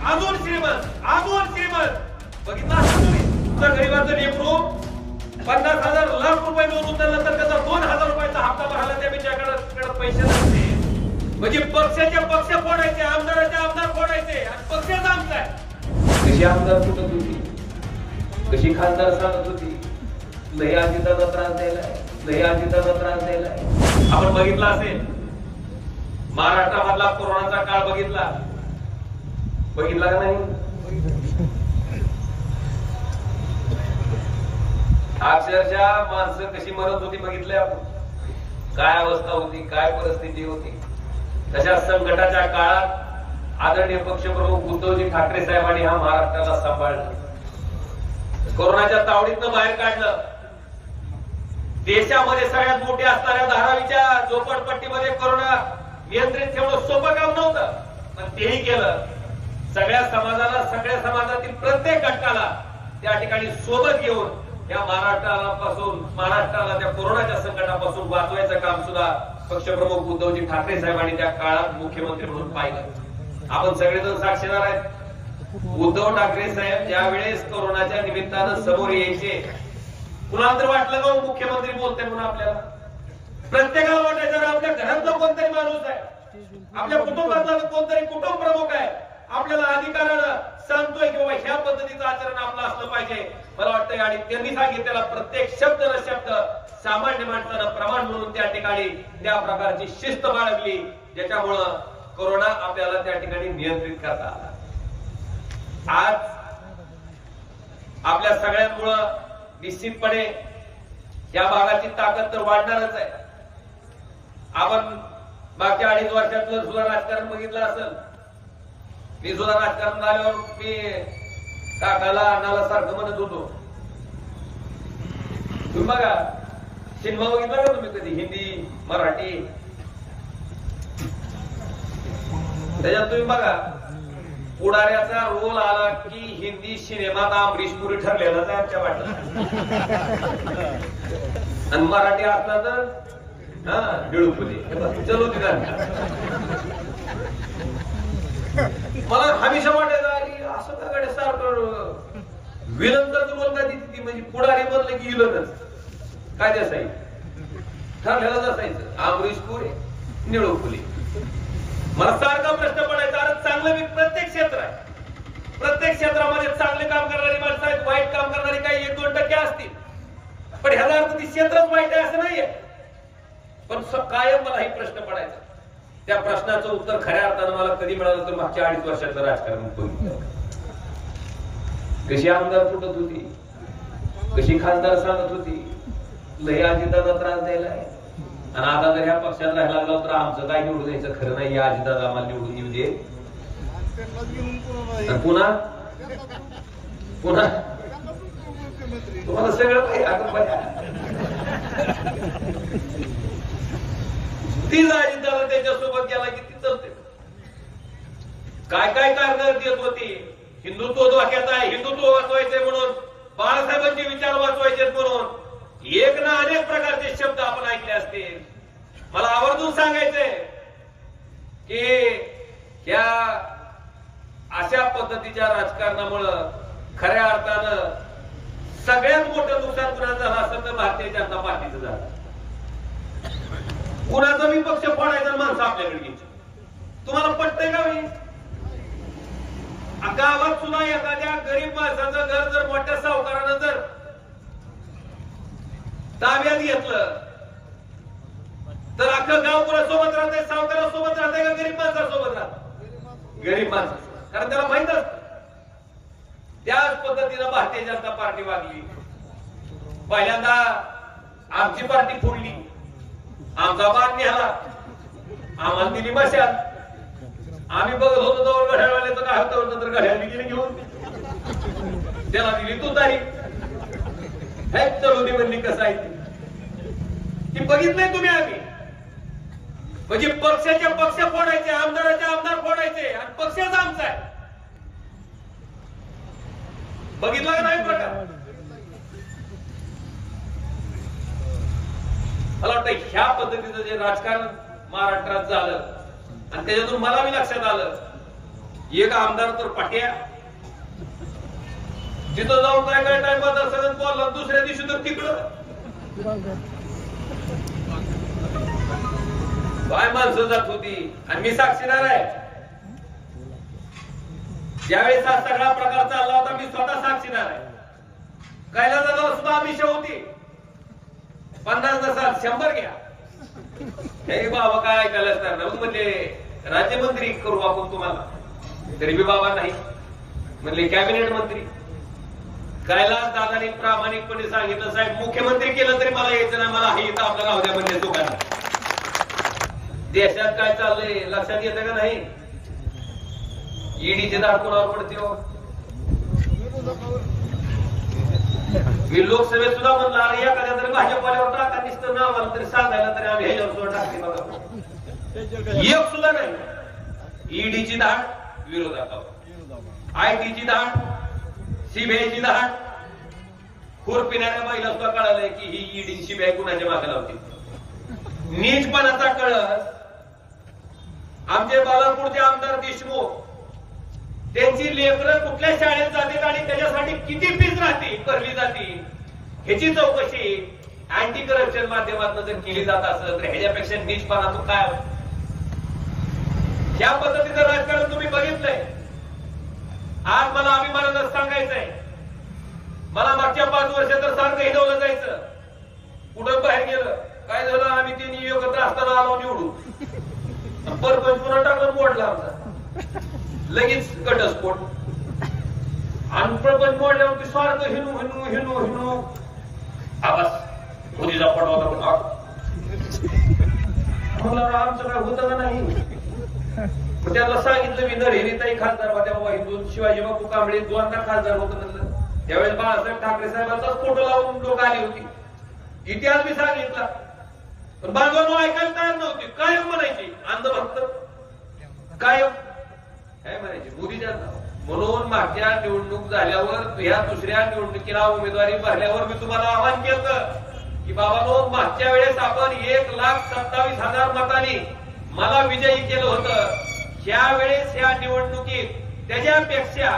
अजून श्रीमंत बघितलं असं तुम्ही तुमच्या गरीबाचं लेकरू 50,000 लाख रुपये लोन उचललं तर त्याचा 2,000 रुपयाचा हप्ता भरायला त्या बिचाराकडे पैसे नसते. म्हणजे पक्षाचे पक्ष फोडायचे, आमदाराचे आमदार फोडायचे आणि पक्षच आमचा आहे. कशी आमदार फुटत होती, कशी खासदार सांगत होती लई अजिताचा त्रास द्यायला. आपण बघितला असेल महाराष्ट्रामधला कोरोनाचा काळ बघितला का नाही? अक्षरशः माणसं कशी मरत होती बघितले आपण. काय अवस्था होती, काय परिस्थिती होती. तशा संकटाच्या काळात आदरणीय पक्षप्रमुख उद्धवजी ठाकरे साहेबांनी हा महाराष्ट्राला सांभाळला, कोरोनाच्या तावडीतनं बाहेर काढलं. देशामध्ये सगळ्यात मोठी असणाऱ्या धारावीच्या झोपडपट्टीमध्ये कोरोना नियंत्रित ठेवणं सोपं काम नव्हतं, पण तेही केलं. सगळ्या समाजातील प्रत्येक घटकाला त्या ठिकाणी सोबत घेऊन या महाराष्ट्राला त्या कोरोनाच्या संकटापासून वाचवायचं काम सुद्धा पक्षप्रमुख उद्धवजी ठाकरे साहेबांनी त्या काळात मुख्यमंत्री म्हणून पाहिलं. आपण सगळेजण साक्षीदार आहेत. उद्धव ठाकरे साहेब ज्या वेळेस कोरोनाच्या निमित्तानं समोर यायचे, कुणाला तर वाटलं का मुख्यमंत्री बोलते म्हणून आपल्याला प्रत्येकाला वाटायचं आपल्या घरातला कोणतरी माणूस आहे, आपल्या कुटुंबातला कोणतरी कुटुंब प्रमुख आहे, आपल्याला अधिकारानं सांगतोय की बाबा ह्या पद्धतीचं आचरण आपलं असलं पाहिजे. मला वाटतंय आणि त्यांनी सांगितलेला प्रत्येक शब्द न शब्द सामान्य माणसानं प्रमाण म्हणून त्या ठिकाणी त्या प्रकारची शिस्त बाळगली, ज्याच्यामुळं कोरोना आपल्याला त्या ठिकाणी नियंत्रित करता आला. आज आपल्या सगळ्यांमुळं निश्चितपणे या भागाची ताकद तर वाढणारच आहे. आपण मागच्या 2.5 वर्षातलं सुद्धा राजकारण बघितलं असेल. मी सुद्धा राजकारण झाल्यावर मी काकाला अण्णाला सारखं म्हणत होतो. तुम्ही बघा सिनेमा बघितला का तुम्ही कधी, हिंदी मराठी? त्याच्यात तुम्ही बघा पुढाऱ्याचा रोल आला की हिंदी सिनेमात अमरीश पुरी ठरलेलाच आहे आमच्या वाटत, आणि मराठी असला तर बिळूपुरी चलो तिला. मला हमेशा वाटायचं अरे असं का गाडी सारखं विलनचा रोल का ती म्हणजे पुढारी बनलं की विलनच काय असायचं, ठरलेलाच असायचं अमरीश पुरी निळूपुरी. मला सारखा प्रश्न पडायचा, अरे चांगलं प्रत्येक क्षेत्र आहे, प्रत्येक क्षेत्रामध्ये चांगले काम करणारी माणसं आहेत, वाईट काम करणारी काही 1-2% असतील, पण ह्याचा अर्थ ती क्षेत्रच वाईट आहे असं नाहीये. पण कायम मला ही प्रश्न पडायचा. त्या प्रश्नाचं उत्तर खऱ्या अर्थानं मला कधी मिळालं तर मागच्या 2.5 वर्षाचं राजकारण बघितलं. कशी आमदार फुटत होती, कशी खासदार सांगत होती लय अजिताचा त्रास द्यायला आहे, आणि आता जर ह्या पक्षात राहायला लागला तर आमचं काय निवडून यायचं खरं नाही, या अजिताचा आम्हाला निवडून येऊ दे. पुन्हा तुम्हाला सगळं तीच अजिताला त्याच्यासोबत गेला की ती चलते. काय कारण देत होती, हिंदुत्व धोक्यात आहे, हिंदुत्व वाचवायचंय म्हणून, बाळासाहेबांचे विचार वाचवायचे म्हणून एक ना अनेक प्रकारचे शब्द आपण ऐकले असतील. मला आवर्जून सांगायचंय की ह्या अशा पद्धतीच्या राजकारणामुळं खऱ्या अर्थानं सगळ्यात मोठं नुकसान कुणाचं झालं असेल तर भारतीय जनता पार्टीचं झालं. कुणाचा मी पक्ष फोडायचा माणसं आपल्याकडे घ्यायची. तुम्हाला पटतंय का? गावात सुद्धा एखाद्या गरीब माणसाचं घर जर मोठ्या सावकारानं जर ताब्यात घेतलं तर अख्खं गाव कोणासोबत राहतंय, सावकारासोबत राहतंय का गरीब माणसासोबत राहत? गरीब माणसा, कारण त्याला माहित असत. त्याच पद्धतीनं भारतीय जनता पार्टी वागली. पहिल्यांदा आमची पार्टी फोडली, आमचा मान नेला, आम्हाला दिली मशाल. आम्ही बघत होतो तर घड्याळवाल्याचं काय होतं तर घड्याळ गेली घेऊन त्याला दिली तू तारीख. हे चढवली म्हणली कसं आहे ती बघितलंय तुम्ही. आम्ही म्हणजे पक्षाचे पक्ष फोडायचे, आमदाराचे आमदार फोडायचे, आणि पक्षच आमचा आहे. बघितला का नाही प्रकार? मला वाटतं ह्या पद्धतीचं जे राजकारण महाराष्ट्रात झालं आणि त्याच्यातून मला बी लक्षात आलं एक आमदार तर पाट्या तिथं जाऊन काय काय टाइम सगळं बोलला, दुसऱ्या दिवशी तर तिकडं काय माणसं जात होती. आणि मी साक्षीदार आहे, ज्यावेळेस हा सगळा प्रकार चालला होता मी स्वतः साक्षीदार आहे. कैलासाला सुद्धा अमिषा होती. 50 नसाल 100 घ्या. हे बाबा काय ऐकायला असणार म्हणले राज्यमंत्री करू आपण तुम्हाला, तरी बी बाबा नाही म्हणले कॅबिनेट मंत्री. कैलास दादानी प्रामाणिकपणे सांगितलं साहेब मुख्यमंत्री केलं तरी मला यायचं नाही, मला हे इथं आपलं राहू द्या म्हणजे दुकान. देशात काय चाललंय लक्षात येतं का नाही? ईडीचे दार कोणावर पडते हो? मी लोकसभेत सुद्धा म्हणलं अरे एखाद्या तरी भाजपवाल्यावर टाका दिसतं ना, मला तरी सांगायला तरी आम्ही ह्याच्यावर टाकते बघा. एक सुद्धा नाही. ईडीची धाड विरोधात, आयटीची धाड, सीबीआयची धाड. खूर पिणाऱ्या बाईला सुद्धा कळालंय की ही ईडी सीबीआय कुणाच्या मागे लावते. नीचपणाचा कळस आमचे बालापूरचे आमदार देशमुख, त्यांची लेकरं कुठल्या शाळेत जातात आणि त्याच्यासाठी किती फीस राहते भरली जाते ह्याची चौकशी अँटी करप्शन माध्यमातून जर केली जात असेल तर ह्याच्यापेक्षा नीचपणाचं काय? या पद्धतीचं राजकारण तुम्ही बघितलंय. आज मला अभिमानानं सांगायचंय, मला मागच्या 5 वर्ष तर सारखं हिंडवलं जायचं. कुठं बाहेर गेलं काय झालं, आम्ही ते नियोगत्र असताना आलो निवडून, परपंच पुन्हा टाकलं मोडला आमचा लगेच घटस्फोट. आणि प्रपंच मोडल्यावर सारखं हिनू हिनू हिनू हिनू आवाज मोदीचा पडवा आमचं काय होतं का नाही. त्याला सांगितलं मी नरहिरीताई खासदार होत्या बाबा, हिंदू शिवाजी बापू कांबळे 2दा खासदार होतं म्हणलं. त्यावेळेस बाळासाहेब ठाकरे साहेबांचाच फोटो लावून लोक आली होती. इतिहास मी सांगितला पण बाजूला ऐकायला तयार नव्हते. कायम म्हणायचे अंधभक्त, कायम काय म्हणायचे मोदीच्या. म्हणून मागच्या निवडणूक झाल्यावर ह्या दुसऱ्या निवडणुकीला उमेदवारी भरल्यावर मी तुम्हाला आवाहन केलं की बाबांनो मागच्या वेळेस आपण 1,27,000 मतांनी मला विजयी केलं होतं. ह्या वेळेस ह्या निवडणुकीत त्याच्यापेक्षा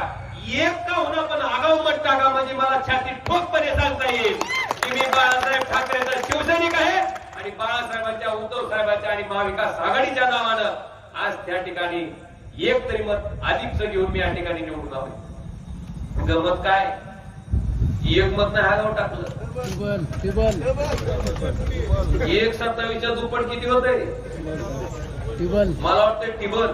एक का होणं पण आगाऊ मत टाका, म्हणजे मला छाती ठोकपणे सांगता येईल की मी बाळासाहेब ठाकरेंचा शिवसैनिक आहे आणि बाळासाहेबांच्या, उद्धव साहेबांच्या आणि महाविकास आघाडीच्या नावानं आज त्या ठिकाणी एक तरी मत अधिकच घेऊन मी या ठिकाणी निवडून आलो. गमत काय, एक मत नाही आगाऊ टाकलं. 1,27च्या दुप्पट किती होतंय? मला वाटतं टिबल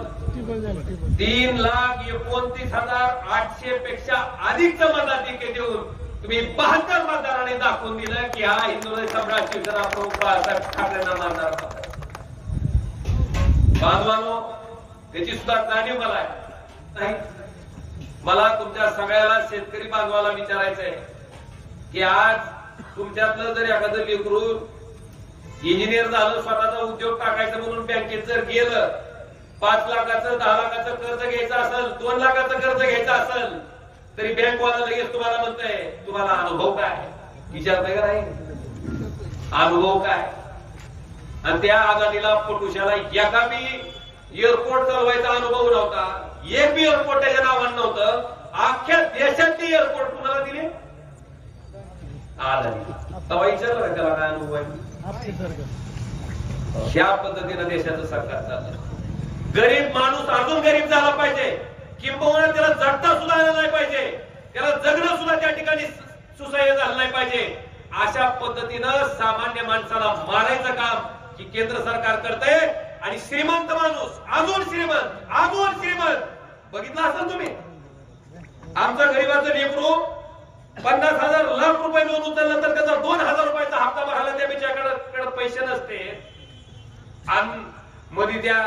3,29,800 पेक्षा अधिकच मताधिक्य देऊन तुम्ही 72 मतदारांनी दाखवून दिलं की हा हिंदू सम्राट शिवसेना प्रमुख बाळासाहेब ठाकरेंना मतदार बांधवानो. त्याची सुद्धा जाणीव मला आहे. मला तुमच्या सगळ्याला शेतकरी बांधवाला विचारायचंय की आज तुमच्यातलं जर एखादं लेकरू इंजिनियर झालं, स्वतःचा उद्योग टाकायचं म्हणून बँकेत जर गेलं, 5 लाखाचं 10 लाखाचं कर्ज घ्यायचं असेल, 2 लाखाचं कर्ज घ्यायचं असेल तरी बँकवाला लगेच तुम्हाला म्हणतंय तुम्हाला अनुभव काय, विचारतंय का नाही अनुभव काय. आणि त्या आघाडीला पटुशाला एका बी एअरपोर्ट चालवायचा अनुभव नव्हता, एक बी एअरपोर्ट त्याच्या नावानं नव्हतं. अख्ख्या देशातली एअरपोर्ट कुणाला दिले? तेव्हा विचारलं त्याला काय अनुभव आहे. ह्या पद्धतीनं देशाचं सरकार चाललं. गरीब माणूस अजून गरीब झाला पाहिजे, किंबहुना त्याला जगता सुद्धा आलं नाही पाहिजे, त्याला जगणं सुद्धा त्या ठिकाणी सुसह्य झालं नाही पाहिजे. अशा पद्धतीनं सामान्य माणसाला मारायचं काम की केंद्र सरकार करतंय. आणि श्रीमंत माणूस अजून श्रीमंत बघितलं असेल तुम्ही. आमचं गरीबाचं लेकरू 50,000 लाख रुपये लोन उचललं तर त्याचा 2,000 रुपयाचा हप्ता भरायला त्या बिचाराकडे पैसे नसते. आणि मध्ये त्या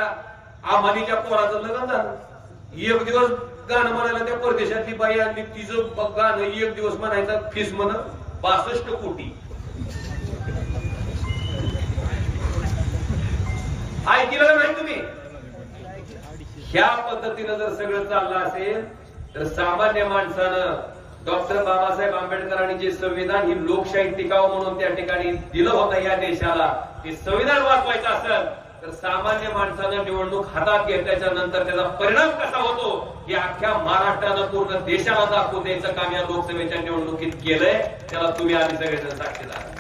आम्हानीच्या पोराचं लग्न झालं. एक दिवस गाणं म्हणायला त्या परदेशातली बाई आणि तिचं गाणं एक दिवस म्हणायचं फीस म्हण 62 कोटी. ऐकलं नाही तुम्ही? ह्या पद्धतीनं जर सगळं चाललं असेल तर सामान्य माणसानं डॉक्टर बाबासाहेब आंबेडकरांनी जे संविधान ही लोकशाही टिकावं म्हणून त्या ठिकाणी दिलं होतं या देशाला, ते संविधान वाचवायचं असेल तर सामान्य माणसानं निवडणूक हातात घेतल्याच्या नंतर त्याचा परिणाम कसा होतो हे अख्ख्या महाराष्ट्रानं पूर्ण देशाला दाखवून द्यायचं काम या लोकसभेच्या निवडणुकीत केलंय. त्याला तुम्ही आधी सगळेजण साक्षीदार.